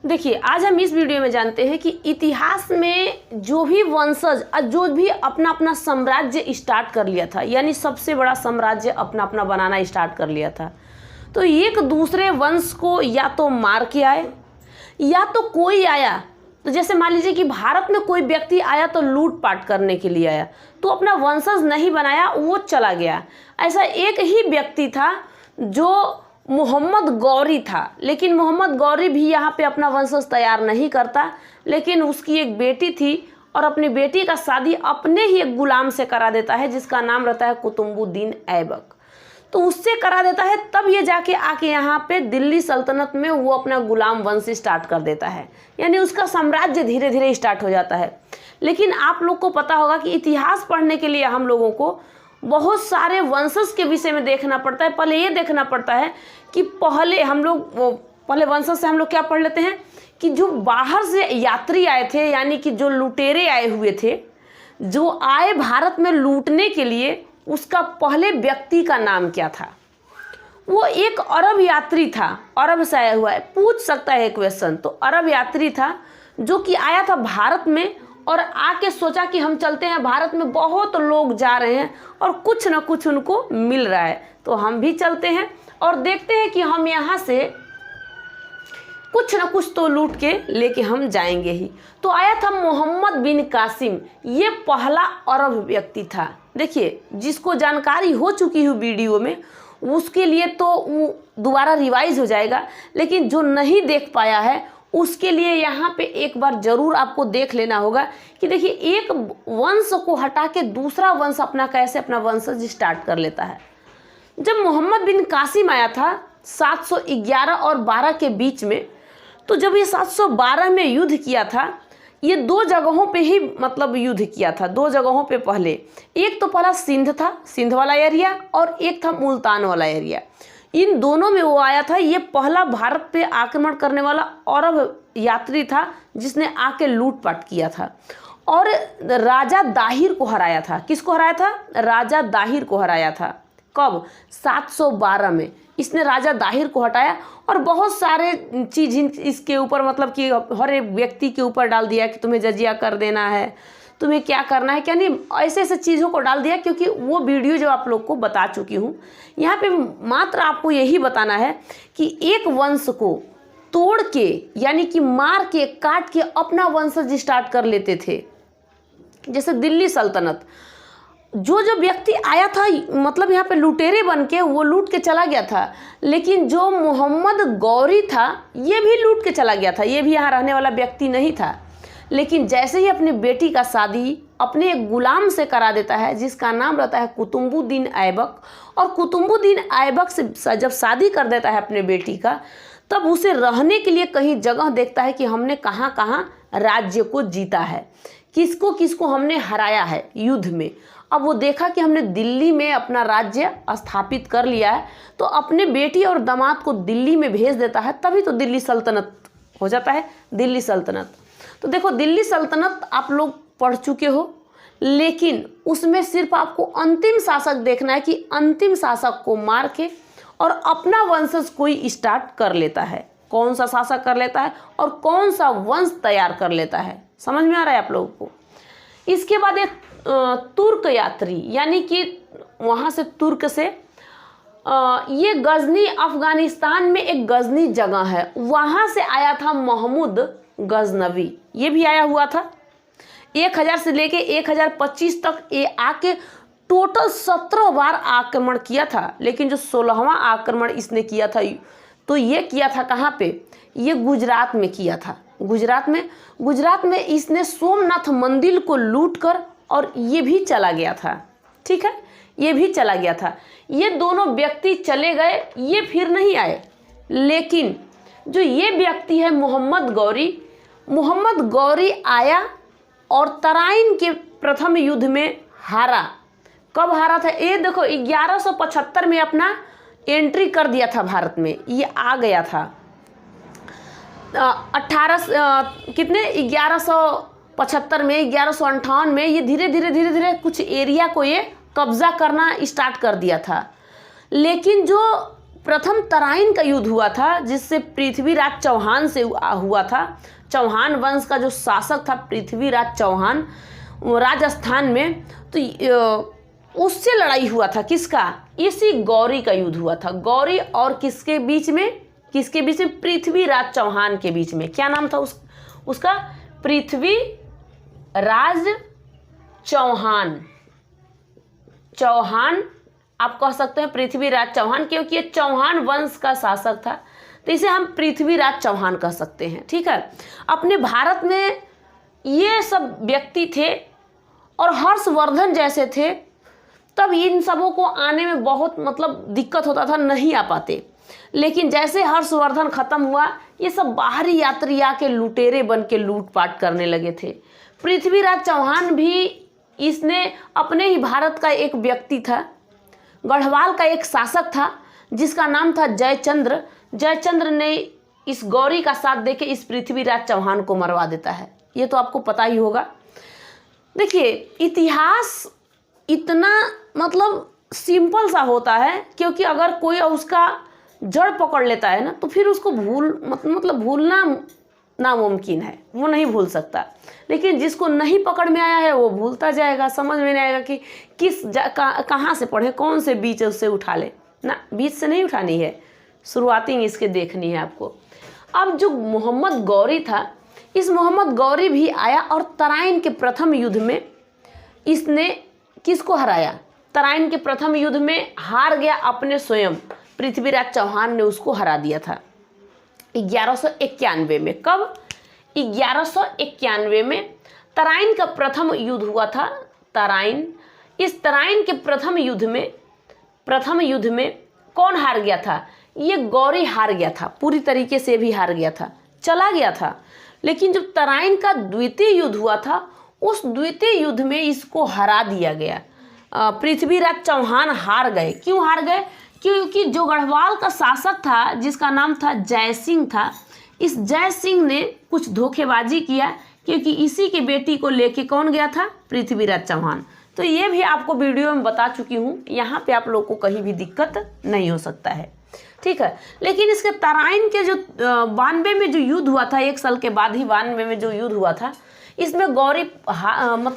देखिए, आज हम इस वीडियो में जानते हैं कि इतिहास में जो भी वंशज जो भी अपना अपना साम्राज्य स्टार्ट कर लिया था, यानी सबसे बड़ा साम्राज्य अपना अपना बनाना स्टार्ट कर लिया था, तो एक दूसरे वंश को या तो मार के आए या तो कोई आया, तो जैसे मान लीजिए कि भारत में कोई व्यक्ति आया तो लूटपाट करने के लिए आया, तो अपना वंशज नहीं बनाया, वो चला गया। ऐसा एक ही व्यक्ति था जो मोहम्मद गौरी था, लेकिन मोहम्मद गौरी भी यहाँ पे अपना वंशज तैयार नहीं करता, लेकिन उसकी एक बेटी थी और अपनी बेटी का शादी अपने ही एक गुलाम से करा देता है जिसका नाम रहता है कुतुबुद्दीन ऐबक। तो उससे करा देता है, तब ये जाके आके यहाँ पे दिल्ली सल्तनत में वो अपना गुलाम वंश स्टार्ट कर देता है, यानी उसका साम्राज्य धीरे धीरे स्टार्ट हो जाता है। लेकिन आप लोग को पता होगा कि इतिहास पढ़ने के लिए हम लोगों को बहुत सारे वंशज के विषय में देखना पड़ता है। पहले ये देखना पड़ता है कि पहले वंशज से हम लोग क्या पढ़ लेते हैं कि जो बाहर से यात्री आए थे, यानी कि जो लुटेरे आए हुए थे, जो आए भारत में लूटने के लिए, उसका पहले व्यक्ति का नाम क्या था। वो एक अरब यात्री था, अरब से आया हुआ है, पूछ सकता है क्वेश्चन। तो अरब यात्री था जो कि आया था भारत में और आके सोचा कि हम चलते हैं, भारत में बहुत लोग जा रहे हैं और कुछ ना कुछ उनको मिल रहा है, तो हम भी चलते हैं और देखते हैं कि हम यहाँ से कुछ ना कुछ तो लूट के लेके हम जाएंगे ही। तो आया था मोहम्मद बिन कासिम, ये पहला अरब व्यक्ति था। देखिए, जिसको जानकारी हो चुकी है वीडियो में उसके लिए तो वो दोबारा रिवाइज हो जाएगा, लेकिन जो नहीं देख पाया है उसके लिए यहाँ पे एक बार जरूर आपको देख लेना होगा कि देखिए, एक वंश को हटा के दूसरा वंश अपना कैसे अपना वंशज स्टार्ट कर लेता है। जब मोहम्मद बिन कासिम आया था 711 और 12 के बीच में, तो जब ये 712 में युद्ध किया था, ये दो जगहों पे ही मतलब युद्ध किया था, दो जगहों पे। पहले एक तो पहला सिंध था, सिंध वाला एरिया, और एक था मुल्तान वाला एरिया। इन दोनों में वो आया था। ये पहला भारत पे आक्रमण करने वाला अरब यात्री था जिसने आके लूटपाट किया था और राजा दाहिर को हराया था। किसको हराया था? राजा दाहिर को हराया था। कब? 712 में इसने राजा दाहिर को हटाया और बहुत सारे चीज़ इसके ऊपर मतलब कि हर एक व्यक्ति के ऊपर डाल दिया कि तुम्हें जजिया कर देना है, तुम्हें क्या करना है, क्या नहीं, ऐसे ऐसे चीज़ों को डाल दिया। क्योंकि वो वीडियो जो आप लोग को बता चुकी हूँ, यहाँ पे मात्र आपको यही बताना है कि एक वंश को तोड़ के, यानी कि मार के, काट के अपना वंशज स्टार्ट कर लेते थे। जैसे दिल्ली सल्तनत, जो व्यक्ति आया था मतलब यहाँ पे लुटेरे बन के वो लूट के चला गया था, लेकिन जो मोहम्मद गौरी था ये भी लूट के चला गया था, ये भी यहाँ रहने वाला व्यक्ति नहीं था। लेकिन जैसे ही अपनी बेटी का शादी अपने एक गुलाम से करा देता है जिसका नाम रहता है कुतुबुद्दीन ऐबक, और कुतुबुद्दीन ऐबक से जब शादी कर देता है अपने बेटी का, तब उसे रहने के लिए कहीं जगह देखता है कि हमने कहाँ कहाँ राज्य को जीता है, किसको किसको हमने हराया है युद्ध में। अब वो देखा कि हमने दिल्ली में अपना राज्य स्थापित कर लिया है, तो अपने बेटी और दामाद को दिल्ली में भेज देता है, तभी तो दिल्ली सल्तनत हो जाता है, दिल्ली सल्तनत। तो देखो, दिल्ली सल्तनत आप लोग पढ़ चुके हो, लेकिन उसमें सिर्फ आपको अंतिम शासक देखना है कि अंतिम शासक को मार के और अपना वंशज कोई स्टार्ट कर लेता है। कौन सा शासक कर लेता है और कौन सा वंश तैयार कर लेता है, समझ में आ रहा है आप लोगों को। इसके बाद एक तुर्क यात्री, यानी कि वहाँ से तुर्क से ये गजनी, अफगानिस्तान में एक गजनी जगह है, वहाँ से आया था महमूद गजनवी। ये भी आया हुआ था 1000 से लेके 1025 तक। ये आके टोटल 17 बार आक्रमण किया था, लेकिन जो 16वां आक्रमण इसने किया था तो ये किया था कहाँ पे? ये गुजरात में किया था। गुजरात में इसने सोमनाथ मंदिर को लूटकर और ये भी चला गया था। ठीक है, ये भी चला गया था। ये दोनों व्यक्ति चले गए, ये फिर नहीं आए। लेकिन जो ये व्यक्ति है मोहम्मद गौरी आया और तराइन के प्रथम युद्ध में हारा। कब हारा था? ये देखो, 1175 में अपना एंट्री कर दिया था भारत में, ये आ गया था। 1175 में, 1158 में ये धीरे धीरे कुछ एरिया को ये कब्जा करना स्टार्ट कर दिया था। लेकिन जो प्रथम तराइन का युद्ध हुआ था, जिससे पृथ्वीराज चौहान से हुआ था। चौहान वंश का जो शासक था पृथ्वीराज चौहान राजस्थान में, तो उससे लड़ाई हुआ था। किसका? इसी गौरी का युद्ध हुआ था। गौरी और किसके बीच में? किसके बीच में? पृथ्वीराज चौहान के बीच में। क्या नाम था उसका? पृथ्वीराज चौहान। चौहान आप कह सकते हैं पृथ्वीराज चौहान, क्योंकि ये चौहान वंश का शासक था, तो इसे हम पृथ्वीराज चौहान कह सकते हैं। ठीक है। अपने भारत में ये सब व्यक्ति थे और हर्षवर्धन जैसे थे, तब इन सबों को आने में बहुत दिक्कत होता था, नहीं आ पाते। लेकिन जैसे हर्षवर्धन खत्म हुआ, ये सब बाहरी यात्री आके लुटेरे बन के लूटपाट करने लगे थे। पृथ्वीराज चौहान भी इसने अपने ही भारत का एक व्यक्ति था, गढ़वाल का एक शासक था जिसका नाम था जयचंद्र। जयचंद्र ने इस गौरी का साथ देके इस पृथ्वीराज चौहान को मरवा देता है। ये तो आपको पता ही होगा। देखिए, इतिहास इतना सिंपल सा होता है, क्योंकि अगर कोई उसका जड़ पकड़ लेता है ना, तो फिर उसको भूलना नामुमकिन है, वो नहीं भूल सकता। लेकिन जिसको नहीं पकड़ में आया है वो भूलता जाएगा, समझ में नहीं आएगा कि कहाँ से पढ़े, कौन से बीच उससे उठा ले ना। बीच से नहीं उठानी है, शुरुआती इसके देखनी है आपको। अब जो मोहम्मद गौरी था, इस मोहम्मद गौरी भी आया और तराइन के प्रथम युद्ध में इसने किसको हराया? तराइन के प्रथम युद्ध में हार गया अपने स्वयं। पृथ्वीराज चौहान ने उसको हरा दिया था 1191 में। कब? 1191 में तराइन का प्रथम युद्ध हुआ था। तराइन, इस तराइन के प्रथम युद्ध में कौन हार गया था? ये गौरी हार गया था, पूरी तरीके से भी हार गया था, चला गया था। लेकिन जब तराइन का द्वितीय युद्ध हुआ था, उस द्वितीय युद्ध में इसको हरा दिया गया। पृथ्वीराज चौहान हार गए। क्यों हार गए? क्योंकि जो गढ़वाल का शासक था जिसका नाम था जयसिंह था, इस जयसिंह ने कुछ धोखेबाजी किया, क्योंकि इसी की बेटी को लेके कौन गया था? पृथ्वीराज चौहान। तो ये भी आपको वीडियो में बता चुकी हूँ, यहाँ पे आप लोग को कहीं भी दिक्कत नहीं हो सकता है। ठीक है। लेकिन इसके तराइन के जो 92 में जो युद्ध हुआ था, 1 साल के बाद ही 92 में जो युद्ध हुआ था, इसमें गौरी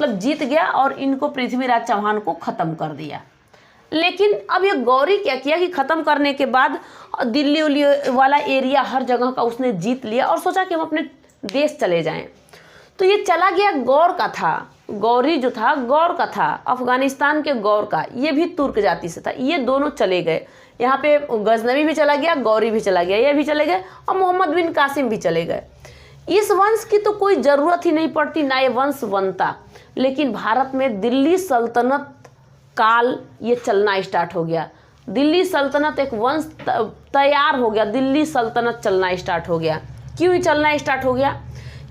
जीत गया और इनको पृथ्वीराज चौहान को ख़त्म कर दिया। लेकिन अब ये गौरी क्या किया कि ख़त्म करने के बाद दिल्ली उल्ली वाला एरिया हर जगह का उसने जीत लिया और सोचा कि हम अपने देश चले जाएं। तो ये चला गया गौर का था। गौरी जो था गौर का था, अफगानिस्तान के गौर का। ये भी तुर्क जाति से था। ये दोनों चले गए। यहाँ पे गजनवी भी चला गया, गौरी भी चला गया, ये भी चले गए और मोहम्मद बिन कासिम भी चले गए। इस वंश की तो कोई ज़रूरत ही नहीं पड़ती, ना ये वंश बनता। लेकिन भारत में दिल्ली सल्तनत काल ये चलना स्टार्ट हो गया। दिल्ली सल्तनत एक वंश तैयार हो गया, दिल्ली सल्तनत चलना स्टार्ट हो गया। क्यों चलना स्टार्ट हो गया?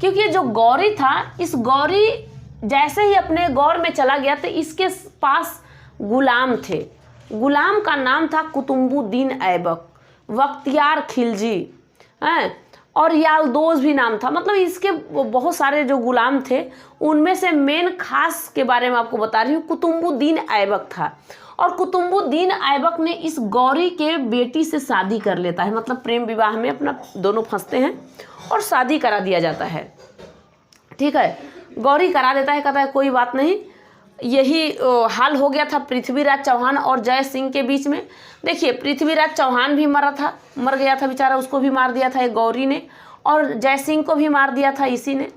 क्योंकि जो गौरी था, इस गौरी जैसे ही अपने गौर में चला गया तो इसके पास गुलाम थे। गुलाम का नाम था कुतुबुद्दीन ऐबक, बख्तियार खिलजी हैं, और यालदोज भी नाम था। इसके बहुत सारे जो गुलाम थे, उनमें से मेन खास के बारे में आपको बता रही हूँ। कुतुबुद्दीन ऐबक था और कुतुबुद्दीन ऐबक ने इस गौरी के बेटी से शादी कर लेता है। प्रेम विवाह में अपना दोनों फंसते हैं और शादी करा दिया जाता है। ठीक है, गौरी करा देता है, कहता है कोई बात नहीं। यही हाल हो गया था पृथ्वीराज चौहान और जय सिंह के बीच में। देखिए, पृथ्वीराज चौहान भी मर गया था बेचारा, उसको भी मार दिया था एक गौरी ने, और जय सिंह को भी मार दिया था इसी ने।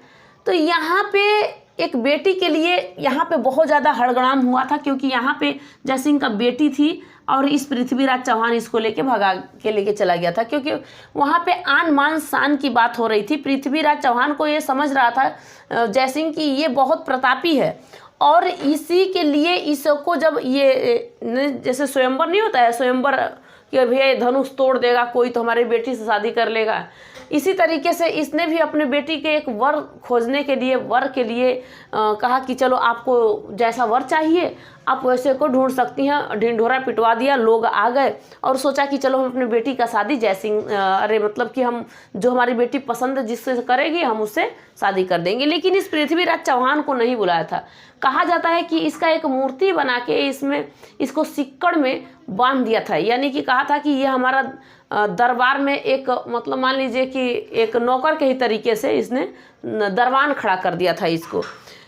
तो यहाँ पे एक बेटी के लिए यहाँ पे बहुत ज़्यादा हड़गड़ाम हुआ था, क्योंकि यहाँ पे जय सिंह का बेटी थी और इस पृथ्वीराज चौहान इसको लेके चला गया था, क्योंकि वहाँ पे आन मान शान की बात हो रही थी। पृथ्वीराज चौहान को ये समझ रहा था जय सिंह की ये बहुत प्रतापी है, और इसी के लिए इसको जब ये जैसे स्वयंवर नहीं होता है, स्वयंवर कि भैया धनुष तोड़ देगा कोई तो हमारी बेटी से शादी कर लेगा, इसी तरीके से इसने भी अपने बेटी के एक वर खोजने के लिए कहा कि चलो आपको जैसा वर चाहिए आप वैसे को ढूंढ सकती हैं। ढिंढोरा पिटवा दिया, लोग आ गए और सोचा कि चलो हम अपनी बेटी का शादी जयसिंह अरे मतलब कि हम जो हमारी बेटी पसंद जिससे करेगी हम उससे शादी कर देंगे। लेकिन इस पृथ्वीराज चौहान को नहीं बुलाया था। कहा जाता है कि इसका एक मूर्ति बना के इसमें इसको सिक्कड़ में बांध दिया था, यानी कि कहा था कि ये हमारा दरबार में एक मतलब मान लीजिए कि एक नौकर के ही तरीके से इसने दरबान खड़ा कर दिया था इसको।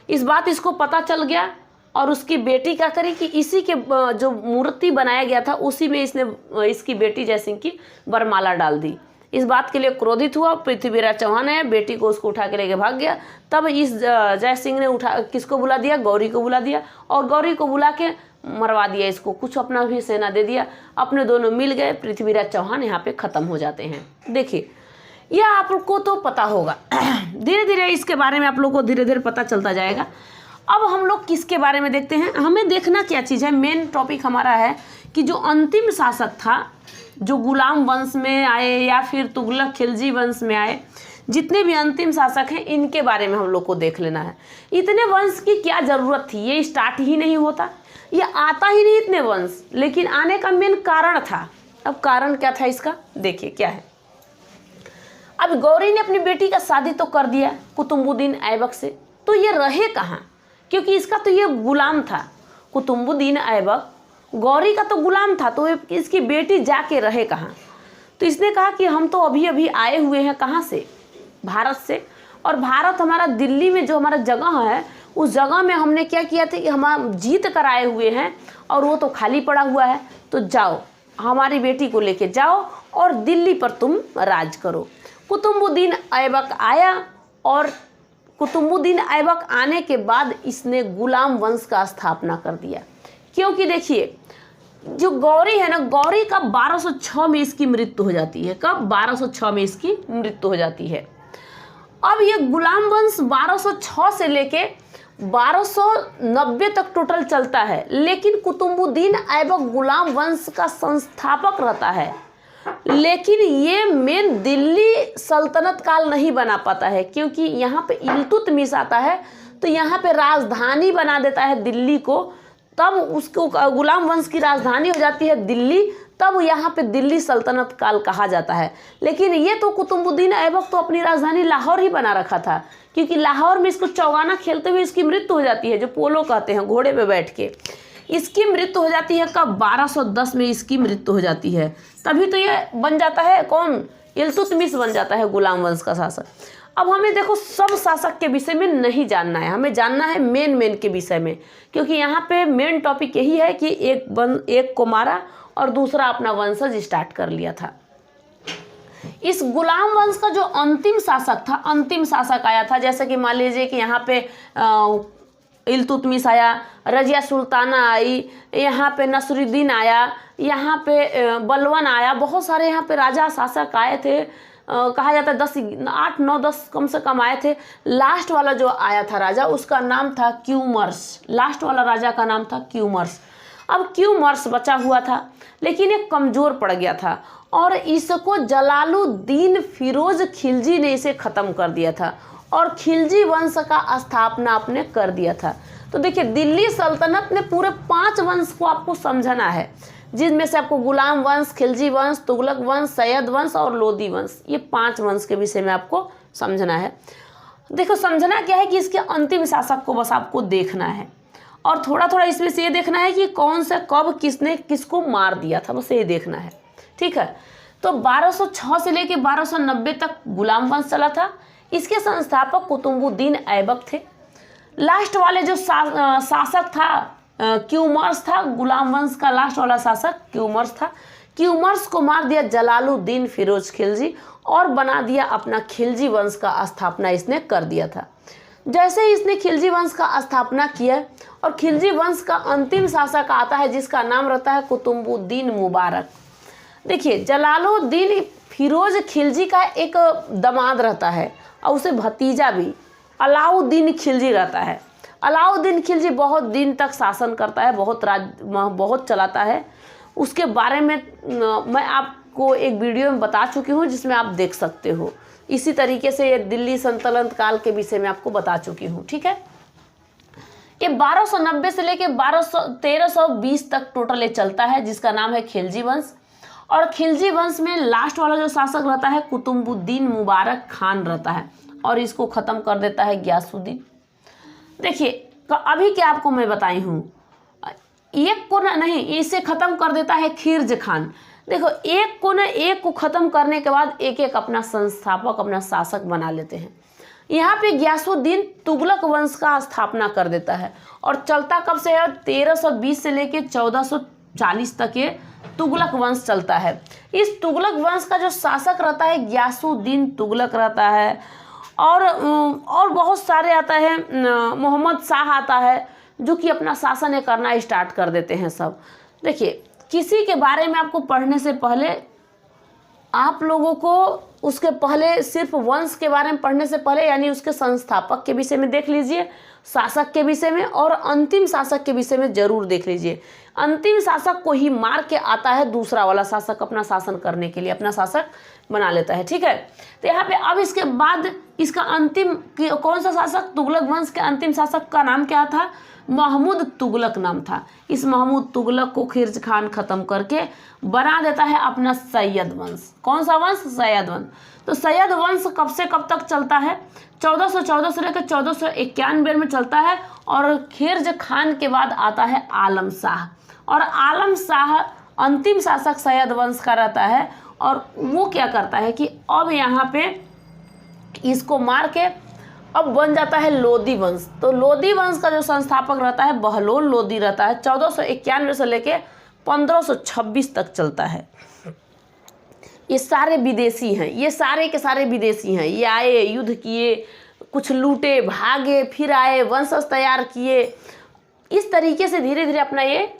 इस बात इसको पता चल गया और उसकी बेटी क्या करी कि इसी के जो मूर्ति बनाया गया था उसी में इसने इसकी बेटी जयसिंह की वरमाला डाल दी। इस बात के लिए क्रोधित हुआ पृथ्वीराज चौहान है, बेटी को उसको उठा के लेके भाग गया। तब इस जयसिंह ने उठा किसको बुला दिया, गौरी को बुला दिया और गौरी को बुला के मरवा दिया इसको, कुछ अपना भी सेना दे दिया, अपने दोनों मिल गए। पृथ्वीराज चौहान यहाँ पे ख़त्म हो जाते हैं। देखिए यह आप लोग को तो पता होगा, धीरे धीरे इसके बारे में आप लोग को धीरे धीरे पता चलता जाएगा। अब हम लोग किसके बारे में देखते हैं, हमें देखना क्या चीज़ है। मेन टॉपिक हमारा है कि जो अंतिम शासक था, जो गुलाम वंश में आए या फिर तुगलक खिलजी वंश में आए, जितने भी अंतिम शासक हैं इनके बारे में हम लोग को देख लेना है। इतने वंश की क्या ज़रूरत थी, ये स्टार्ट ही नहीं होता, ये आता ही नहीं इतने वंश, लेकिन आने का मेन कारण था। अब कारण क्या था इसका, देखिए क्या है। अब गौरी ने अपनी बेटी का शादी तो कर दिया कुतुबुद्दीन ऐबक से, तो ये रहे कहाँ, क्योंकि इसका तो ये गुलाम था। कुतुबुद्दीन ऐबक गौरी का तो गुलाम था, तो इसकी बेटी जाके रहे कहाँ। तो इसने कहा कि हम तो अभी अभी आए हुए हैं, कहाँ से, भारत से, और भारत हमारा दिल्ली में जो हमारा जगह है उस जगह में हमने क्या किया था कि हम जीत कर आए हुए हैं और वो तो खाली पड़ा हुआ है, तो जाओ हमारी बेटी को लेके जाओ और दिल्ली पर तुम राज करो। कुतुबुद्दीन ऐबक आया और कुतुबुद्दीन ऐबक आने के बाद इसने गुलाम वंश का स्थापना कर दिया। क्योंकि देखिए जो गौरी है ना, गौरी का 1206 में इसकी मृत्यु हो जाती है। कब, 1206 में इसकी मृत्यु हो जाती है। अब ये गुलाम वंश 1206 से लेके 1290 तक टोटल चलता है, लेकिन कुतुबुद्दीन ऐबक गुलाम वंश का संस्थापक रहता है, लेकिन ये मेन दिल्ली सल्तनत काल नहीं बना पाता है, क्योंकि यहाँ पे इल्तुतमिश आता है तो यहाँ पे राजधानी बना देता है दिल्ली को, तब उसको गुलाम वंश की राजधानी हो जाती है दिल्ली, तब यहाँ पे दिल्ली सल्तनत काल कहा जाता है। लेकिन ये तो कुतुबुद्दीन ऐबक तो अपनी राजधानी लाहौर ही बना रखा था, क्योंकि लाहौर में इसको चौगाना खेलते हुए इसकी मृत्यु हो जाती है, जो पोलो कहते हैं घोड़े पे बैठ के, इसकी मृत्यु हो जाती है। कब, 1210 में इसकी मृत्यु हो जाती है। तभी तो ये बन जाता है कौन, इल्तुतमिश बन जाता है गुलाम वंश का शासक। अब हमें देखो सब शासक के विषय में नहीं जानना है, हमें जानना है मेन के विषय में, क्योंकि यहाँ पे मेन टॉपिक यही है कि एक को मारा और दूसरा अपना वंशज स्टार्ट कर लिया था। इस गुलाम वंश का जो अंतिम शासक था, अंतिम शासक आया था, जैसे कि मान लीजिए कि यहाँ पे इल्तुतमिश आया, रजिया सुल्ताना आई, यहाँ पे नसरुद्दीन आया, यहाँ पे बलवन आया, बहुत सारे यहाँ पे राजा शासक आए थे। कहा जाता है 8, 9, 10 कम से कम आए थे। लास्ट वाला जो आया था राजा, उसका नाम था क्यूमर्स। लास्ट वाला राजा का नाम था क्यूमर्स। अब क्यूमर्स बचा हुआ था, लेकिन एक कमज़ोर पड़ गया था और इसको जलालुद्दीन फिरोज खिलजी ने इसे ख़त्म कर दिया था और खिलजी वंश का स्थापना आपने कर दिया था। तो देखिए दिल्ली सल्तनत में पूरे 5 वंश को आपको समझना है, जिनमें से आपको गुलाम वंश, खिलजी वंश, तुगलक वंश, सैयद वंश और लोदी वंश, ये 5 वंश के विषय में आपको समझना है। देखो समझना क्या है कि इसके अंतिम शासक को बस आपको देखना है और थोड़ा थोड़ा इसमें से ये देखना है कि कौन से कब किसने किसको मार दिया था, बस ये देखना है, ठीक है। तो 1206 से लेके 1290 तक गुलाम वंश चला था। इसके संस्थापक कुतुबुद्दीन ऐबक थे। लास्ट वाले जो शासक था क्यूमर्स था, गुलाम वंश का लास्ट वाला शासक क्यूमर्स था। क्यूमर्स को मार दिया जलालुद्दीन फिरोज खिलजी और बना दिया अपना खिलजी वंश का स्थापना इसने कर दिया था। जैसे ही इसने खिलजी वंश का स्थापना किया और खिलजी वंश का अंतिम शासक आता है जिसका नाम रहता है कुतुबुद्दीन मुबारक। देखिए जलालुद्दीन फिरोज खिलजी का एक दामाद रहता है और उसे भतीजा भी अलाउद्दीन खिलजी रहता है। अलाउद्दीन खिलजी बहुत दिन तक शासन करता है, बहुत चलाता है। उसके बारे में मैं आपको एक वीडियो में बता चुकी हूँ जिसमें आप देख सकते हो। इसी तरीके से ये दिल्ली सल्तनत काल के विषय में आपको बता चुकी हूँ, ठीक है। ये 1290 से लेके 1320 तक टोटल ये चलता है, जिसका नाम है खिलजी वंश। और खिलजी वंश में लास्ट वाला जो शासक रहता है कुतुबुद्दीन मुबारक खान रहता है, और इसको ख़त्म कर देता है गयासुद्दीन। देखिए अभी क्या आपको मैं बताई हूँ, एक को नहीं, इसे ख़त्म कर देता है खिर्ज खान। देखो एक को ख़त्म करने के बाद एक एक अपना संस्थापक, अपना शासक बना लेते हैं। यहाँ पे गयासुद्दीन तुगलक वंश का स्थापना कर देता है, और चलता कब से है, 1320 से लेके 1440 तक ये तुगलक वंश चलता है। इस तुगलक वंश का जो शासक रहता है गयासुद्दीन तुगलक रहता है, और बहुत सारे आता है, मोहम्मद शाह आता है, जो कि अपना शासन ये करना स्टार्ट कर देते हैं सब। देखिए किसी के बारे में आपको पढ़ने से पहले आप लोगों को उसके पहले सिर्फ वंश के बारे में पढ़ने से पहले यानी उसके संस्थापक के विषय में देख लीजिए, शासक के विषय में, और अंतिम शासक के विषय में जरूर देख लीजिए। अंतिम शासक को ही मार के आता है दूसरा वाला शासक अपना शासन करने के लिए, अपना शासक बना लेता है। ठीक है, तो यहाँ पे अब इसके बाद इसका अंतिम कौन सा शासक, तुगलक वंश के अंतिम शासक का नाम क्या था, महमूद तुगलक नाम था। इस महमूद तुगलक को खिर्ज खान खत्म करके बना देता है अपना सैयद वंश। कौन सा वंश, सैयद वंश। तो सैयद वंश कब से कब तक चलता है, 1414 से लेकर 1491 में चलता है, और खिर्ज खान के बाद आता है आलम शाह, और आलम शाह अंतिम शासक सैयद वंश का रहता है। और वो क्या करता है कि अब यहाँ पे इसको मार के अब बन जाता है लोदी वंश। तो लोदी वंश का जो संस्थापक रहता है बहलोल लोदी रहता है, 1491 से लेके 1526 तक चलता है। ये सारे विदेशी हैं, ये सारे के सारे विदेशी हैं। ये आए, युद्ध किए, कुछ लूटे, भागे, फिर आए, वंशज तैयार किए, इस तरीके से धीरे धीरे अपना ये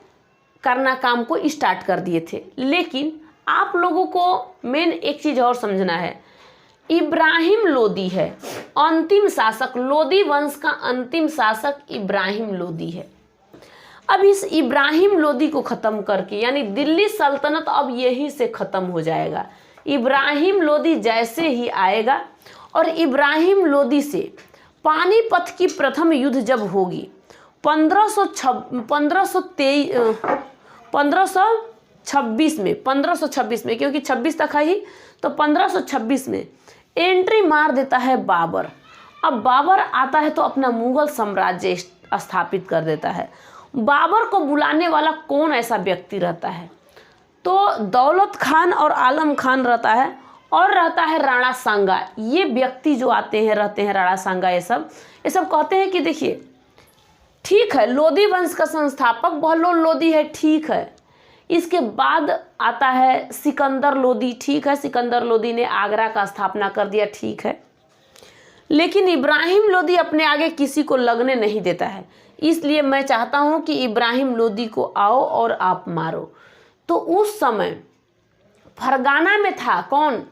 करना काम को स्टार्ट कर दिए थे। लेकिन आप लोगों को मेन एक चीज़ और समझना है, इब्राहिम लोदी है अंतिम शासक, लोदी वंश का अंतिम शासक इब्राहिम लोदी है। अब इस इब्राहिम लोदी को ख़त्म करके यानी दिल्ली सल्तनत अब यहीं से ख़त्म हो जाएगा। इब्राहिम लोदी जैसे ही आएगा, और इब्राहिम लोदी से पानीपत की प्रथम युद्ध जब होगी 1526 में, क्योंकि 26 तक है ही, तो 1526 में एंट्री मार देता है बाबर। अब बाबर आता है तो अपना मुगल साम्राज्य स्थापित कर देता है। बाबर को बुलाने वाला कौन ऐसा व्यक्ति रहता है, तो दौलत खान और आलम खान रहता है, और रहता है राणा सांगा। ये व्यक्ति जो आते हैं रहते हैं राणा सांगा, ये सब कहते हैं कि देखिए ठीक है लोदी वंश का संस्थापक बहलोल लोदी है, ठीक है। इसके बाद आता है सिकंदर लोदी, ठीक है, सिकंदर लोदी ने आगरा का स्थापना कर दिया, ठीक है। लेकिन इब्राहिम लोदी अपने आगे किसी को लगने नहीं देता है, इसलिए मैं चाहता हूं कि इब्राहिम लोदी को आओ और आप मारो। तो उस समय फरगाना में था कौन,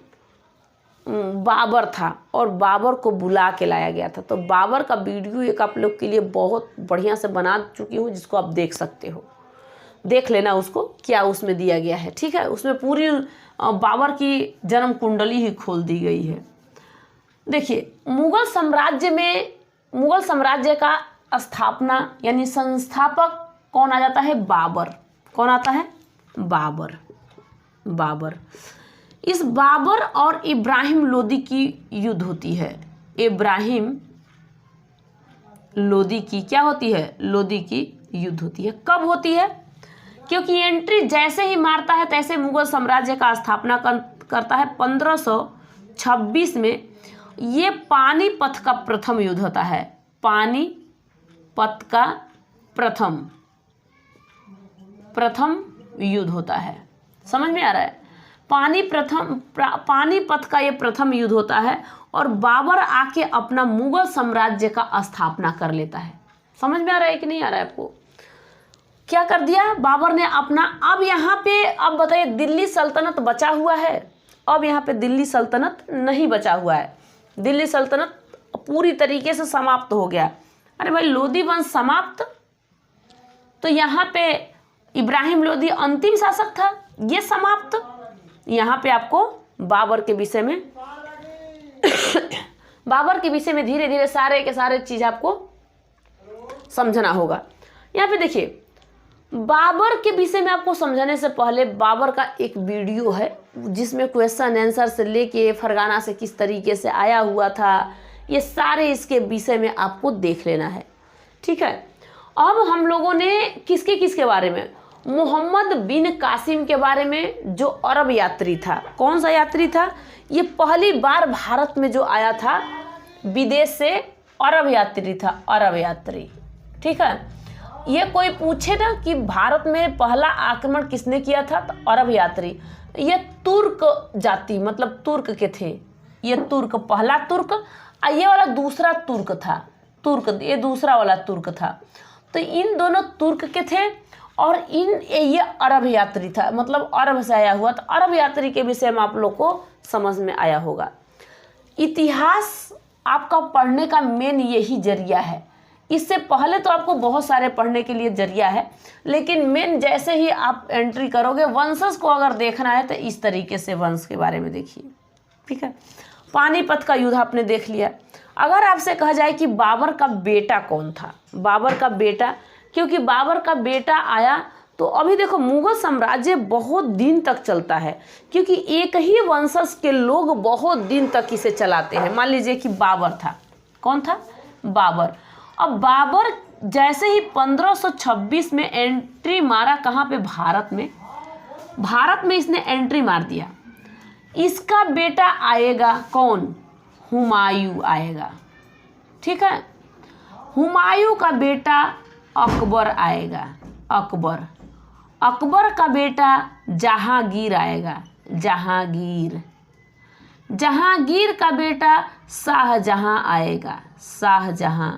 बाबर था, और बाबर को बुला के लाया गया था। तो बाबर का वीडियो एक आप लोग के लिए बहुत बढ़िया से बना चुकी हूँ, जिसको आप देख सकते हो, देख लेना उसको, क्या उसमें दिया गया है। ठीक है, उसमें पूरी बाबर की जन्म कुंडली ही खोल दी गई है। देखिए मुगल साम्राज्य का स्थापना यानी संस्थापक कौन आ जाता है, बाबर। कौन आता है, बाबर। इस बाबर और इब्राहिम लोदी की युद्ध होती है। इब्राहिम लोदी की क्या होती है, लोदी की युद्ध होती है। कब होती है, क्योंकि एंट्री जैसे ही मारता है तैसे मुगल साम्राज्य का स्थापना करता है 1526 में। ये पानीपत का प्रथम युद्ध होता है, पानीपत का प्रथम युद्ध होता है। समझ में आ रहा है, पानीपत का ये प्रथम युद्ध होता है, और बाबर आके अपना मुगल साम्राज्य का स्थापना कर लेता है। समझ में आ रहा है कि नहीं आ रहा है आपको, क्या कर दिया बाबर ने अपना। अब यहाँ पे अब बताइए दिल्ली सल्तनत बचा हुआ है, अब यहाँ पे दिल्ली सल्तनत नहीं बचा हुआ है, दिल्ली सल्तनत पूरी तरीके से समाप्त हो गया। अरे भाई लोदी वंश समाप्त, तो यहाँ पे इब्राहिम लोदी अंतिम शासक था, ये समाप्त। यहाँ पे आपको बाबर के विषय में धीरे धीरे सारे के सारे चीज़ आपको समझना होगा। यहाँ पे देखिए, बाबर के विषय में आपको समझाने से पहले बाबर का एक वीडियो है जिसमें क्वेश्चन आंसर से लेके फरगाना से किस तरीके से आया हुआ था, ये सारे इसके विषय में आपको देख लेना है। ठीक है, अब हम लोगों ने किसके बारे में, मोहम्मद बिन कासिम के बारे में, जो अरब यात्री था। कौन सा यात्री था? ये पहली बार भारत में जो आया था विदेश से, अरब यात्री था, अरब यात्री। ठीक है, ये कोई पूछे ना कि भारत में पहला आक्रमण किसने किया था, तो अरब यात्री। ये तुर्क जाति, मतलब तुर्क के थे, ये तुर्क, पहला तुर्क, और ये वाला दूसरा तुर्क था, तुर्क, ये दूसरा वाला तुर्क था। तो इन दोनों तुर्क के थे और ये अरब यात्री था, मतलब अरब से आया हुआ। तो अरब यात्री के विषय में आप लोग को समझ में आया होगा। इतिहास आपका पढ़ने का मेन यही जरिया है। इससे पहले तो आपको बहुत सारे पढ़ने के लिए जरिया है, लेकिन मेन जैसे ही आप एंट्री करोगे, वंशज को अगर देखना है तो इस तरीके से वंश के बारे में देखिए। ठीक है, पानीपत का युद्ध आपने देख लिया। अगर आपसे कहा जाए कि बाबर का बेटा कौन था, बाबर का बेटा, क्योंकि बाबर का बेटा आया तो अभी देखो मुगल साम्राज्य बहुत दिन तक चलता है, क्योंकि एक ही वंशज के लोग बहुत दिन तक इसे चलाते हैं। मान लीजिए कि बाबर था, कौन था? बाबर। अब बाबर जैसे ही 1526 में एंट्री मारा, कहाँ पे? भारत में। भारत में इसने एंट्री मार दिया। इसका बेटा आएगा कौन? हुमायूं आएगा। ठीक है, हुमायूं का बेटा अकबर आएगा, अकबर। अकबर का बेटा जहांगीर आएगा, जहांगीर। जहांगीर का बेटा शाहजहां आएगा, शाहजहां।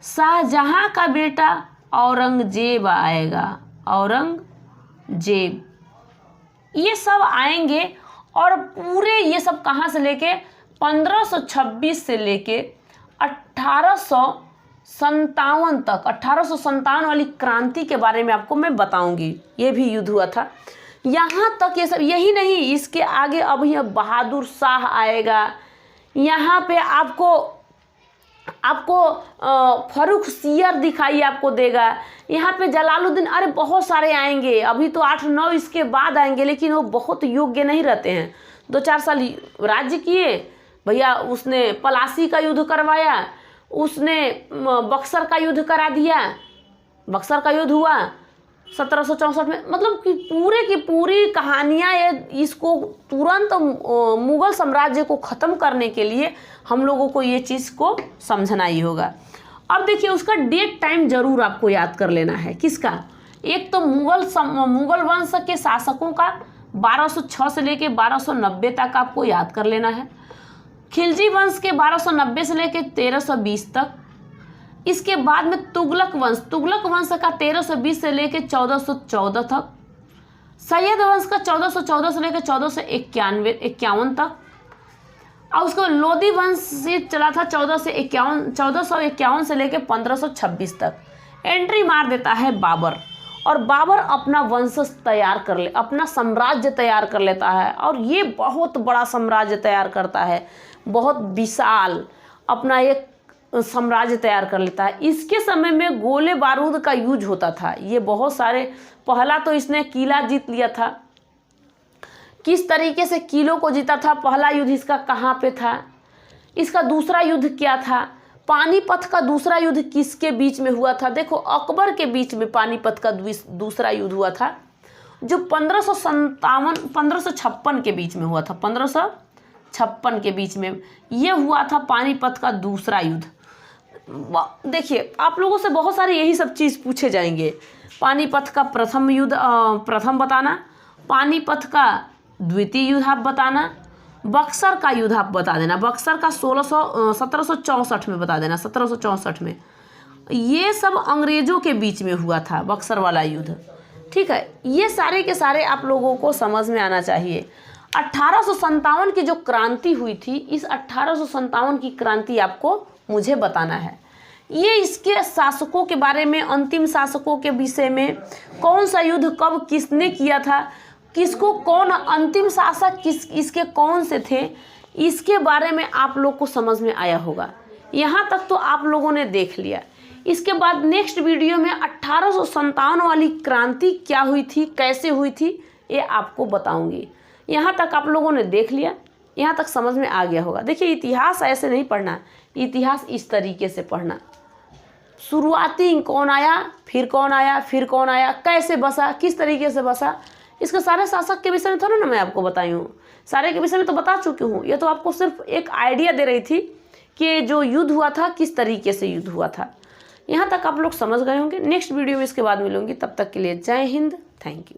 शाहजहां का बेटा औरंगजेब आएगा, औरंगजेब। ये सब आएंगे और पूरे ये सब कहाँ से लेके 1526 से लेके 1857 तक, 1857 वाली क्रांति के बारे में आपको मैं बताऊंगी। ये भी युद्ध हुआ था। यहाँ तक ये सब, यही नहीं, इसके आगे अभी बहादुर शाह आएगा। यहाँ पे आपको फर्रुखसियर दिखाई आपको देगा। यहाँ पे जलालुद्दीन, अरे बहुत सारे आएंगे, अभी तो 8-9 इसके बाद आएंगे, लेकिन वो बहुत योग्य नहीं रहते हैं। 2-4 साल राज्य किए भैया, उसने पलासी का युद्ध करवाया, उसने बक्सर का युद्ध करा दिया, बक्सर का युद्ध हुआ 1764 में। मतलब कि पूरे की पूरी कहानियाँ इसको तुरंत मुगल साम्राज्य को ख़त्म करने के लिए हम लोगों को ये चीज़ को समझना ही होगा। अब देखिए, उसका डेट टाइम जरूर आपको याद कर लेना है। किसका? एक तो मुगल वंश के शासकों का 1206 से लेके 1290 तक आपको याद कर लेना है। खिलजी वंश के 1290 से लेके 1320 तक। इसके बाद में तुगलक वंश का 1320 से लेके 1414 तक। सैयद वंश का 1414 से लेकर 1451 तक। और उसके बाद लोधी वंश ये चला था 1451 से लेकर 1526 तक। एंट्री मार देता है बाबर, और बाबर अपना वंशज तैयार कर ले, अपना साम्राज्य तैयार कर लेता है। और ये बहुत बड़ा साम्राज्य तैयार करता है, बहुत विशाल अपना एक साम्राज्य तैयार कर लेता है। इसके समय में गोले बारूद का यूज होता था। ये बहुत सारे, पहला तो इसने किला जीत लिया था। किस तरीके से किलों को जीता था? पहला युद्ध इसका कहाँ पे था? इसका दूसरा युद्ध क्या था? पानीपत का दूसरा युद्ध किसके बीच में हुआ था? देखो, अकबर के बीच में पानीपत का दूसरा युद्ध हुआ था, जो 1556 के बीच में हुआ था। 1556 के बीच में ये हुआ था पानीपत का दूसरा युद्ध। देखिए, आप लोगों से बहुत सारे यही सब चीज़ पूछे जाएंगे। पानीपत का प्रथम युद्ध प्रथम बताना, पानीपत का द्वितीय युद्ध आप बताना, बक्सर का युद्ध आप बता देना। बक्सर का 1764 में बता देना, 1764 में। ये सब अंग्रेजों के बीच में हुआ था, बक्सर वाला युद्ध। ठीक है, ये सारे के सारे आप लोगों को समझ में आना चाहिए। 1857 की जो क्रांति हुई थी, इस 1857 की क्रांति आपको मुझे बताना है। ये इसके शासकों के बारे में, अंतिम शासकों के विषय में, कौन सा युद्ध कब किसने किया था, किसको कौन अंतिम शासक इसके कौन से थे, इसके बारे में आप लोग को समझ में आया होगा। यहाँ तक तो आप लोगों ने देख लिया। इसके बाद नेक्स्ट वीडियो में 1857 वाली क्रांति क्या हुई थी, कैसे हुई थी, ये आपको बताऊंगी। यहाँ तक आप लोगों ने देख लिया, यहाँ तक समझ में आ गया होगा। देखिए इतिहास ऐसे नहीं पढ़ना, इतिहास इस तरीके से पढ़ना। शुरुआती कौन आया, फिर कौन आया, फिर कौन आया, कैसे बसा, किस तरीके से बसा, इसके सारे शासक के विषय में थोड़ा ना मैं आपको बताई हूँ, सारे के विषय में तो बता चुकी हूँ। ये तो आपको सिर्फ एक आइडिया दे रही थी कि जो युद्ध हुआ था किस तरीके से युद्ध हुआ था। यहाँ तक आप लोग समझ गए होंगे। नेक्स्ट वीडियो में इसके बाद मिलूंगी, तब तक के लिए जय हिंद, थैंक यू।